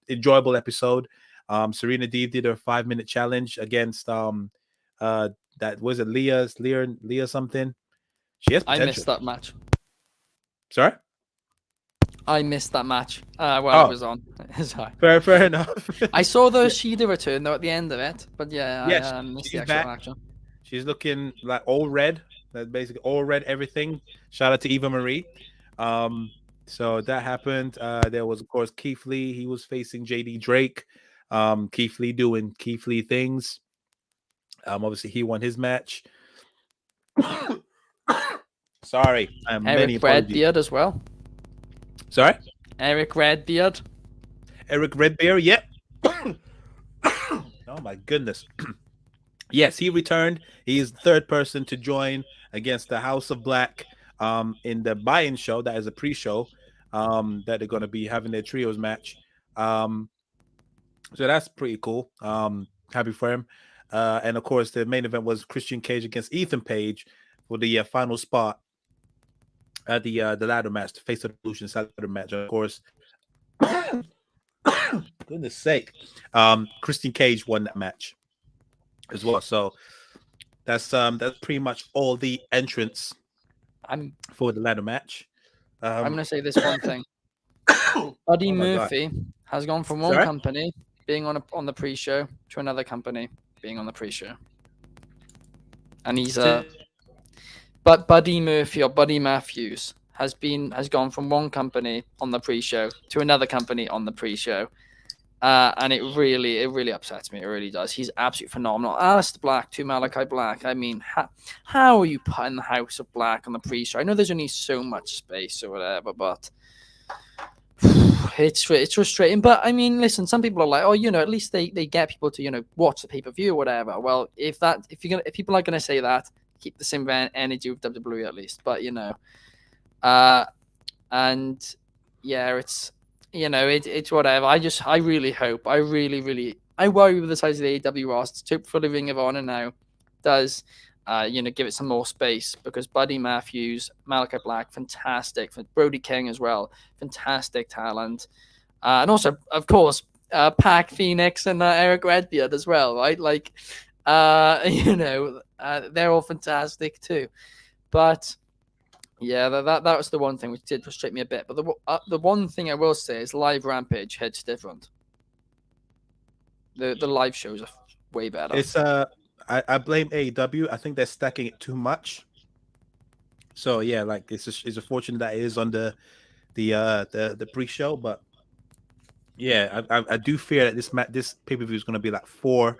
enjoyable episode. Serena Deeb did her 5-minute challenge against that was it Leah something. I missed that match. Sorry? I missed that match while it was on. Sorry. Fair enough. I saw the Shida return though at the end of it, but I missed the actual action. She's looking like all red. That's basically all red everything. Shout out to Eva Marie. So that happened. There was, of course, Keith Lee. He was facing JD Drake. Keith Lee doing Keith Lee things. Obviously, he won his match. Sorry, Eric Redbeard as well. Sorry, Eric Redbeard. Eric Redbeard. Yep. Oh my goodness. Yes, he returned. He is the third person to join against the House of Black in the buy-in show. That is a pre-show that they're going to be having their trios match. So that's pretty cool. Happy for him. And of course, the main event was Christian Cage against Ethan Page for the final spot at the ladder match, the Face of the Evolution ladder match. Of course, goodness sake, Christian Cage won that match as well. So that's pretty much all the entrants for the ladder match. I'm gonna say this one thing. Buddy Murphy has gone from one company being on the pre-show to another company being on the pre-show, and he's but Buddy Murphy or Buddy Matthews has gone from one company on the pre-show to another company on the pre-show. And it really upsets me. It really does. He's absolutely phenomenal. Aleister Black to Malachi Black. I mean, how are you putting the House of Black on the pre-show? I know there's only so much space or whatever, but it's frustrating. But I mean, listen, some people are like, oh, at least they get people to watch the pay-per-view or whatever. Well, if people are gonna say that, keep the same energy with WWE at least. But and yeah, it's. It's whatever. I really hope. I worry with the size of the AEW roster. It's hopefully Ring of Honor now does give it some more space, because Buddy Matthews, Malachi Black, fantastic. Brody King as well, fantastic talent. And also, of course, Pac Phoenix and Eric Redbeard as well, right? Like, they're all fantastic too. But yeah, that was the one thing which did frustrate me a bit. But the one thing I will say is live Rampage hits different. The live shows are way better. It's I blame AEW. I think they're stacking it too much. So yeah, like it's unfortunate that it is on the pre-show, but yeah, I do fear that this pay-per-view is going to be like 4.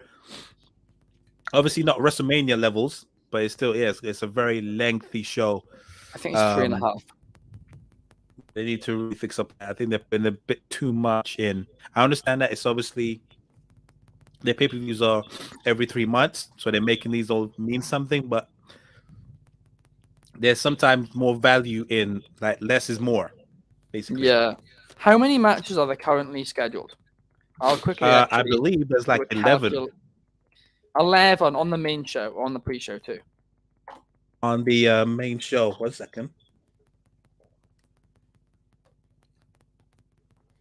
Obviously not WrestleMania levels, but it's still it's a very lengthy show. I think it's 3.5. They need to really fix up. I think they've been a bit too much in. I understand that it's obviously their pay-per-views are every 3 months, so they're making these all mean something, but there's sometimes more value in like less is more, basically. Yeah. How many matches are there currently scheduled? I'll quickly. I believe there's like 11. 11 on the main show, on the pre-show too. On the main show. 1 second.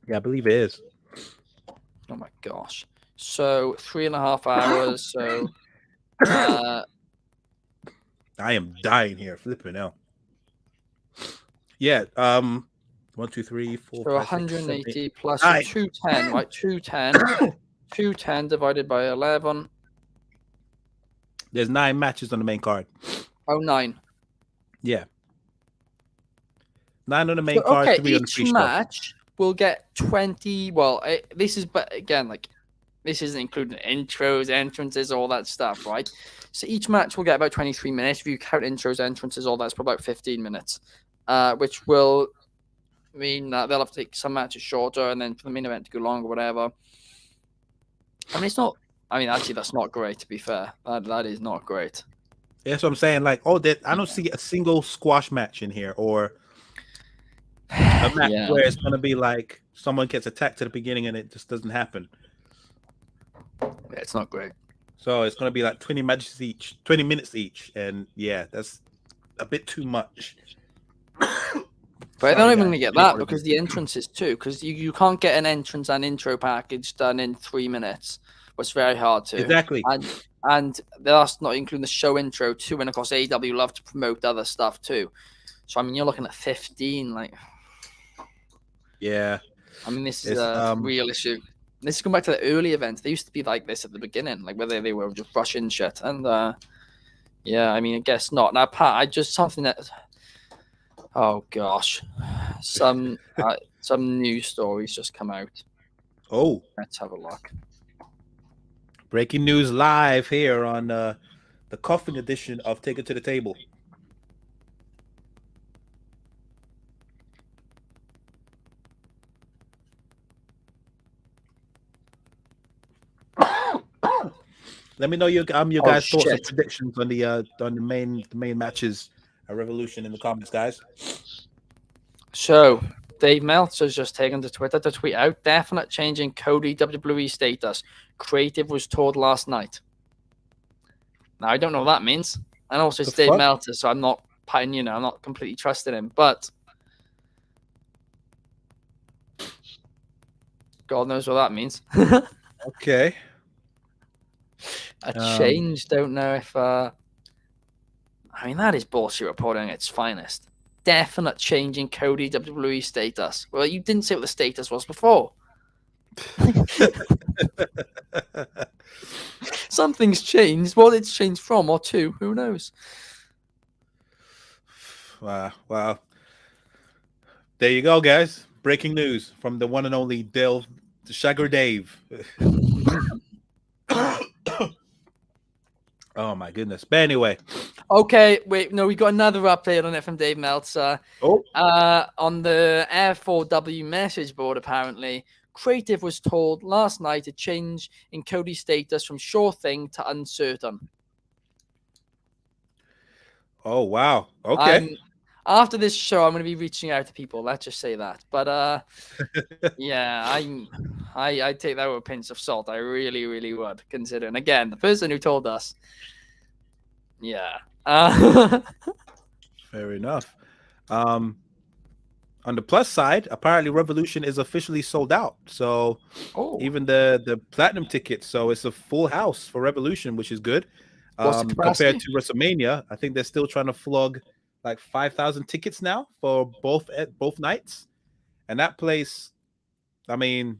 Yeah, I believe it is. Oh my gosh. So 3.5 hours. So I am dying here, flipping out. Yeah. 1, 2, 3, 4. So 180 7, plus 210, right? 210. 210 divided by 11. There's 9 matches on the main card. Oh, 9. Yeah. 9 on the main card. Okay, 3 on the each match will get 20. Well, this is, but again, like this isn't including intros, entrances, all that stuff, right? So each match will get about 23 minutes. If you count intros, entrances, all that's probably about 15 minutes, which will mean that they'll have to take some matches shorter, and then for the main event to go longer, whatever. I mean, it's not. I mean, actually, that's not great. To be fair, that is not great. That's what I'm saying. Like, I don't see a single squash match in here, or a match where it's gonna be like someone gets attacked at the beginning and it just doesn't happen. Yeah, it's not great. So it's gonna be like 20 matches each, 20 minutes each, and yeah, that's a bit too much. But they're not even going to get that because the entrances too, because you can't get an entrance and intro package done in 3 minutes. It's very hard to. Exactly. And that's not including the show intro too, and of course AEW love to promote other stuff too. So I mean, you're looking at 15. Like, yeah. I mean, this is a real issue. This is going back to the early events. They used to be like this at the beginning, like where they were just rushing shit. And yeah, I mean, I guess not. Now, Pat, I just something that. Oh gosh, some news stories just come out. Oh, let's have a look. Breaking news live here on the coffin edition of Take It to the Table. Let me know your guys' thoughts and predictions on the main matches at Revolution in the comments, guys. So Dave Meltzer's just taken to Twitter to tweet out definite change in Cody WWE status. Creative was told last night. Now I don't know what that means. And also it's Dave Meltzer, so I'm not I'm not completely trusting him, but God knows what that means. Okay. A change, don't know if I mean, that is bullshit reporting at its finest. Definite change in Cody WWE status. Well, you didn't say what the status was before. Something's changed. What it's changed from or to, who knows? Wow. There you go, guys. Breaking news from the one and only Dale, the Shagger Dave. Oh my goodness. But anyway. Okay, wait, no, we got another update on it from Dave Meltzer. On the F4W message board, apparently, Creative was told last night a change in Cody's status from sure thing to uncertain. Oh, wow. Okay. After this show, I'm going to be reaching out to people. Let's just say that. But yeah, I take that with a pinch of salt. I really, really would, considering, again, the person who told us, Yeah. Fair enough. On the plus side, apparently Revolution is officially sold out. So Oh, even the platinum tickets, so it's a full house for Revolution, which is good. what's the Compared capacity? to WrestleMania, I think they're still trying to flog like 5,000 tickets now for both nights. And that place, I mean,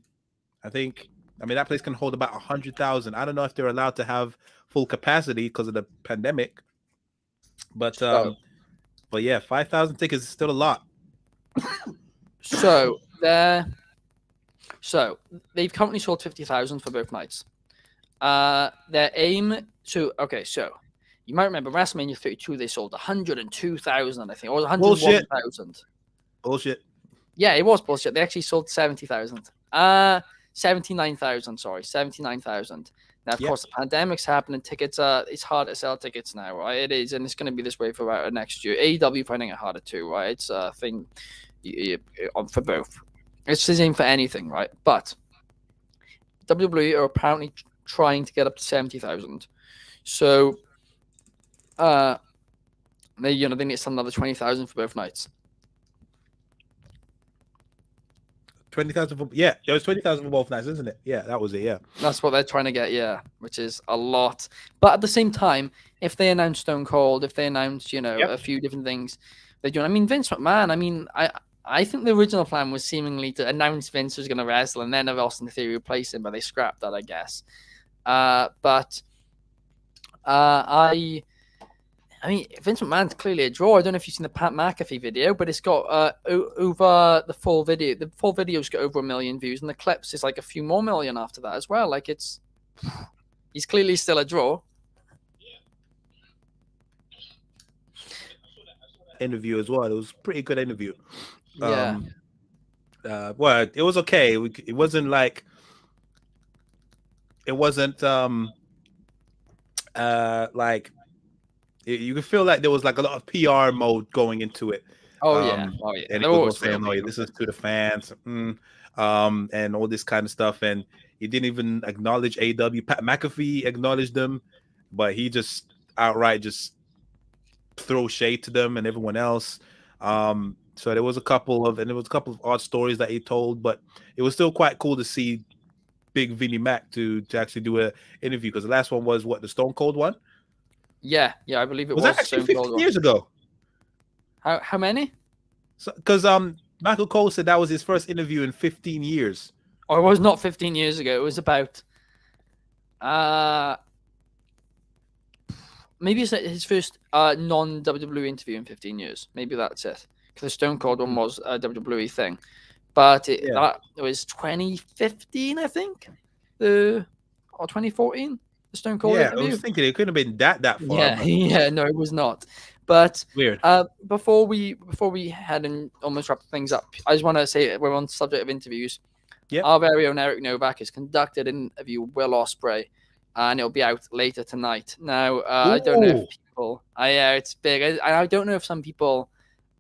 that place can hold about 100,000. I don't know if they're allowed to have full capacity because of the pandemic, but yeah, 5,000 tickets is still a lot. So they've currently sold 50,000 for both nights. Their aim. So you might remember WrestleMania 32. They sold 102,000, I think, or 101,000. Bullshit. Yeah, it was bullshit. They actually sold 70,000. 79,000. Sorry, 79,000. Now, of course, the pandemic's happening. Tickets it's hard to sell tickets now, right? It is, and it's going to be this way for about next year. AEW finding it harder too, right? It's a thing for both. It's the same for anything, right? But WWE are apparently trying to get up to 70,000. So, they need to sell another 20,000 for both nights. 20,000 for it was 20,000 for both nights, isn't it? Yeah, that was it. Yeah, that's what they're trying to get. Yeah, which is a lot. But at the same time, if they announce Stone Cold, if they announce a few different things, they're doing. I mean, Vince McMahon. I mean, I think the original plan was seemingly to announce Vince was going to wrestle and then have Austin Theory replace him, but they scrapped that, I guess. I mean, Vince McMahon's clearly a draw. I don't know if you've seen the Pat McAfee video, but it's got over the full video. The full video's got over 1 million views, and the clips is like a few more million after that as well. Like he's clearly still a draw. Interview as well. It was a pretty good interview. Yeah. Well, it was okay. It wasn't like. It wasn't like. You could feel like there was like a lot of PR mode going into it. Oh yeah. And he was saying, "Oh, this is to the fans," and all this kind of stuff. And he didn't even acknowledge AW. Pat McAfee acknowledged them, but he just outright just throw shade to them and everyone else. So there was a couple of odd stories that he told, but it was still quite cool to see Big Vinnie Mac to actually do an interview, because the last one was the Stone Cold one. Yeah, I believe it was that actually 15 years ago. How many? Because Michael Cole said that was his first interview in 15 years. Oh, it was not 15 years ago. It was about maybe it's his first non-WWE interview in 15 years. Maybe that's it. Because the Stone Cold one was a WWE thing. But it was 2015, I think. Or 2014. The Stone Cold interview. I was thinking it couldn't have been that far. Yeah, no, it was not. But weird. Before we head and almost wrap things up, I just want to say we're on the subject of interviews. Yeah. Our very own Eric Novak has conducted an interview with Will Ospreay, and it'll be out later tonight. Now, I don't know if people. It's big. I don't know if some people.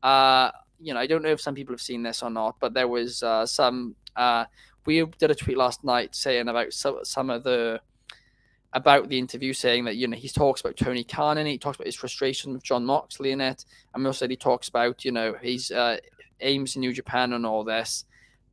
I don't know if some people have seen this or not, but there was some. We did a tweet last night saying about some of the. About the interview, saying that he talks about Tony Khan in it, he talks about his frustration with Jon Moxley in it, and also he talks about his aims in New Japan and all this.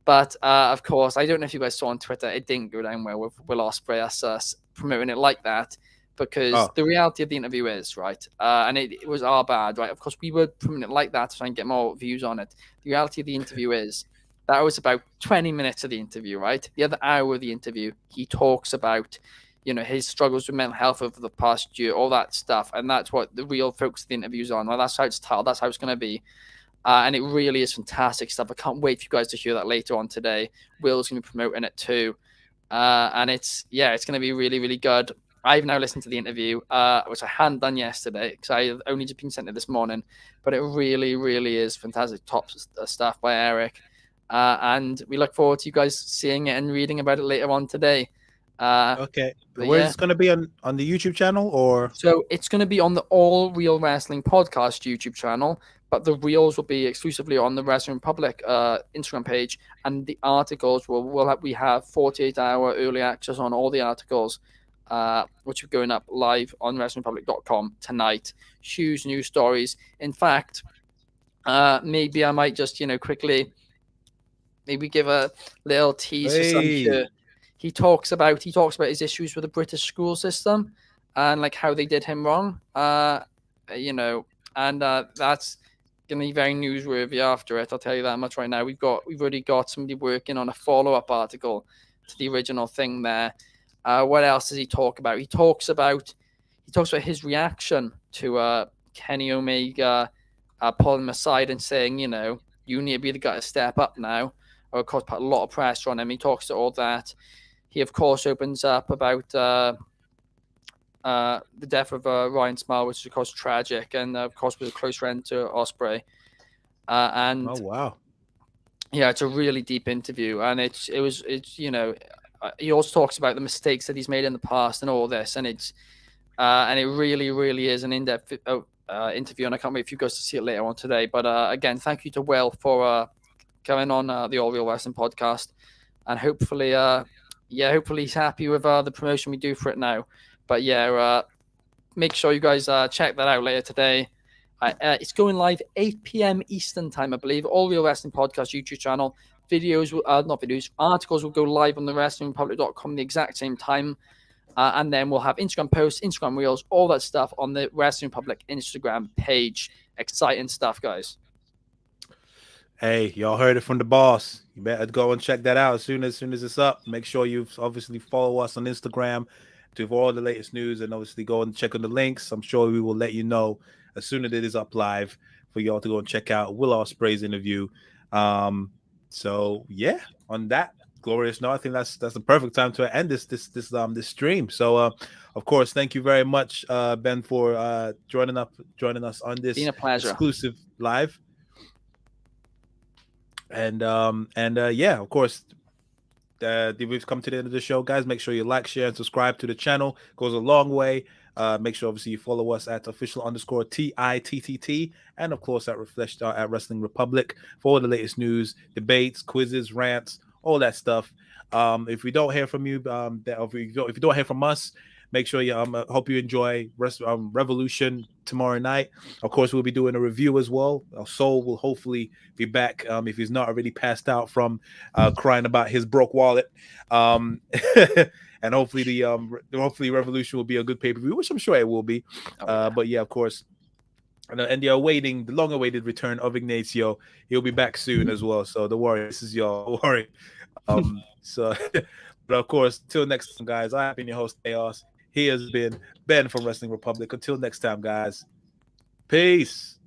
But of course, I don't know if you guys saw on Twitter, it didn't go down well with Will Ospreay us promoting it like that, because the reality of the interview is right, and it was our bad, right? Of course, we were promoting it like that to try and get more views on it. The reality of the interview is that was about 20 minutes of the interview, right? The other hour of the interview, he talks about his struggles with mental health over the past year, all that stuff. And that's what the real focus of the interview's on. Well, that's how it's titled. That's how it's going to be. And it really is fantastic stuff. I can't wait for you guys to hear that later on today. Will's going to be promoting it too. And it's going to be really, really good. I've now listened to the interview, which I hadn't done yesterday because I only just been sent it this morning. But it really, really is fantastic top stuff by Eric. And we look forward to you guys seeing it and reading about it later on today. Okay. Where's it going to be on the YouTube channel, or? So it's going to be on the All Real Wrestling Podcast YouTube channel, but the reels will be exclusively on the Wrestling Republic Instagram page, and the articles we have 48-hour early access on all the articles which are going up live on WrestlingRepublic.com tonight. Huge news stories. In fact, maybe I might just, quickly maybe give a little tease for some here. He talks about his issues with the British school system and like how they did him wrong. And that's gonna be very newsworthy after it. I'll tell you that much right now. We've already got somebody working on a follow-up article to the original thing there. What else does he talk about? He talks about his reaction to Kenny Omega pulling him aside and saying, you need to be the guy to step up now, or of course put a lot of pressure on him. He talks to all that. He of course opens up about the death of Ryan Smile, which is of course tragic, and of course was a close friend to Ospreay. And oh wow, yeah, it's a really deep interview, and it's he also talks about the mistakes that he's made in the past and all this, and it really, really is an in-depth interview, and I can't wait for you guys to see it later on today. But again, thank you to Will for coming on the All Real Wrestling podcast, and hopefully he's happy with the promotion we do for it now. But yeah, make sure you guys check that out later today. It's going live 8 p.m. Eastern time, I believe. All Real Wrestling Podcast YouTube channel. Articles will go live on the WrestlingRepublic.com the exact same time. And then we'll have Instagram posts, Instagram reels, all that stuff on the Wrestling Republic Instagram page. Exciting stuff, guys. Hey, y'all heard it from the boss. You better go and check that out as soon as it's up. Make sure you obviously follow us on Instagram to for all the latest news, and obviously go and check on the links. I'm sure we will let you know as soon as it is up live for y'all to go and check out Will Ospreay's interview. So yeah, on that glorious note, I think that's the perfect time to end this stream. So of course, thank you very much, Ben, for joining us on this exclusive live. And yeah, of course, we've come to the end of the show, guys. Make sure you like, share, and subscribe to the channel. It goes a long way. Make sure obviously you follow us at official_TITTT, and of course at Wrestling Republic for all the latest news, debates, quizzes, rants, all that stuff. If we don't hear from you, if you don't hear from us, make sure you hope you enjoy Revolution tomorrow night. Of course, we'll be doing a review as well. Soul will hopefully be back if he's not already passed out from crying about his broke wallet. And hopefully hopefully Revolution will be a good pay-per-view, which I'm sure it will be. But yeah, of course. And the long-awaited return of Ignacio. He'll be back soon as well. So don't worry, this is your worry. So, but of course, till next time, guys. I've been your host, Chaos. He has been Ben from Wrestling Republic. Until next time, guys. Peace.